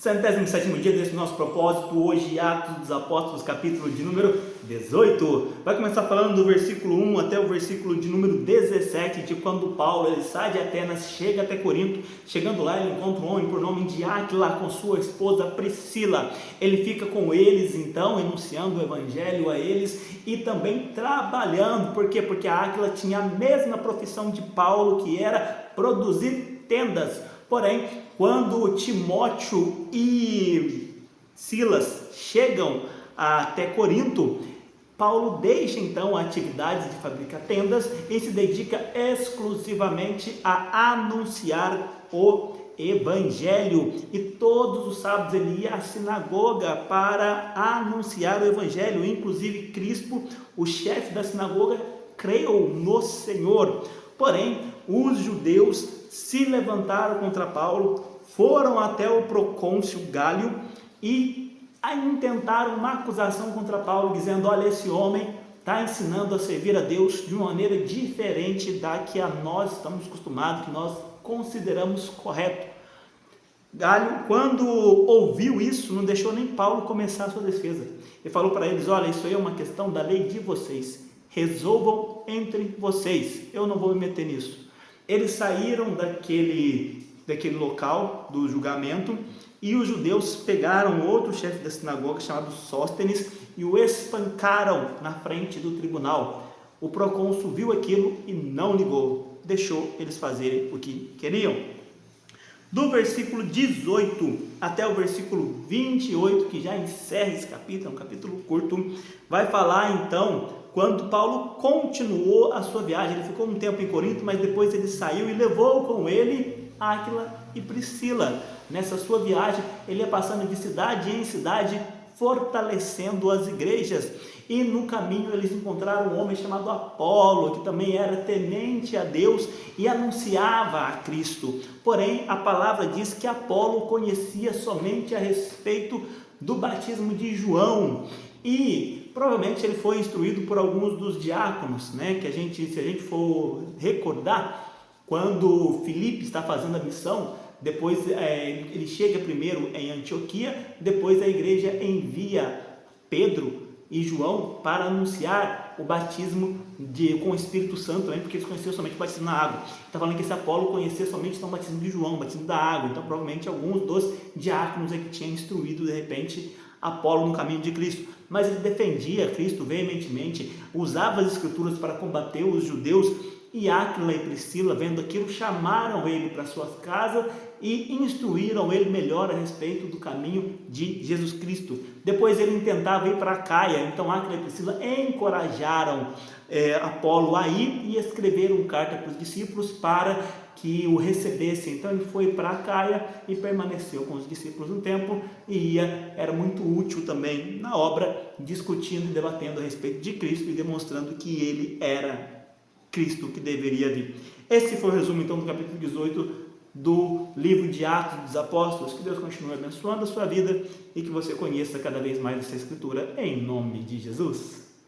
107º dia desse nosso propósito, hoje Atos dos Apóstolos, capítulo de número 18. Vai começar falando do versículo 1 até o versículo de número 17, de quando Paulo ele sai de Atenas, chega até Corinto. Chegando lá, ele encontra um homem por nome de Áquila com sua esposa Priscila. Ele fica com eles, então, enunciando o evangelho a eles e também trabalhando. Por quê? Porque a Áquila tinha a mesma profissão de Paulo, que era produzir tendas. Porém, quando Timóteo e Silas chegam até Corinto, Paulo deixa então a atividade de fabricar tendas e se dedica exclusivamente a anunciar o evangelho. E todos os sábados ele ia à sinagoga para anunciar o evangelho. Inclusive Crispo, o chefe da sinagoga, creu no Senhor. Porém, os judeus se levantaram contra Paulo, foram até o procônsul Gálio e intentaram uma acusação contra Paulo, dizendo: olha, esse homem está ensinando a servir a Deus de uma maneira diferente da que nós estamos acostumados, que nós consideramos correto. Gálio, quando ouviu isso, não deixou nem Paulo começar a sua defesa. Ele falou para eles: olha, isso aí é uma questão da lei de vocês, resolvam entre vocês, eu não vou me meter nisso. Eles saíram daquele local do julgamento e os judeus pegaram outro chefe da sinagoga chamado Sóstenes e o espancaram na frente do tribunal. O procônsul viu aquilo e não ligou, deixou eles fazerem o que queriam. Do versículo 18 até o versículo 28, que já encerra esse capítulo, é um capítulo curto, vai falar então quando Paulo continuou a sua viagem. Ele ficou um tempo em Corinto, mas depois ele saiu e levou com ele Áquila e Priscila. Nessa sua viagem, ele ia passando de cidade em cidade, fortalecendo as igrejas. E no caminho eles encontraram um homem chamado Apolo, que também era temente a Deus e anunciava a Cristo. Porém, a palavra diz que Apolo conhecia somente a respeito do batismo de João. E provavelmente ele foi instruído por alguns dos diáconos, né? Se a gente for recordar, quando Filipe está fazendo a missão, depois ele chega primeiro em Antioquia, depois a igreja envia Pedro e João para anunciar o batismo com o Espírito Santo, também, porque eles conheciam somente o batismo na água. Está falando que esse Apolo conhecia somente então, o batismo de João, o batismo da água. Então provavelmente alguns dos diáconos que tinham instruído de repente Apolo no caminho de Cristo, mas ele defendia Cristo veementemente, usava as escrituras para combater os judeus. E Áquila e Priscila, vendo aquilo, chamaram ele para suas casas e instruíram ele melhor a respeito do caminho de Jesus Cristo. Depois ele tentava ir para Caia, então Áquila e Priscila encorajaram Apolo a ir e escreveram carta para os discípulos para que o recebessem. Então ele foi para Caia e permaneceu com os discípulos um tempo e era muito útil também na obra, discutindo e debatendo a respeito de Cristo e demonstrando que ele era Cristo que deveria vir. Esse foi o resumo então do capítulo 18 do livro de Atos dos Apóstolos. Que Deus continue abençoando a sua vida e que você conheça cada vez mais essa escritura em nome de Jesus.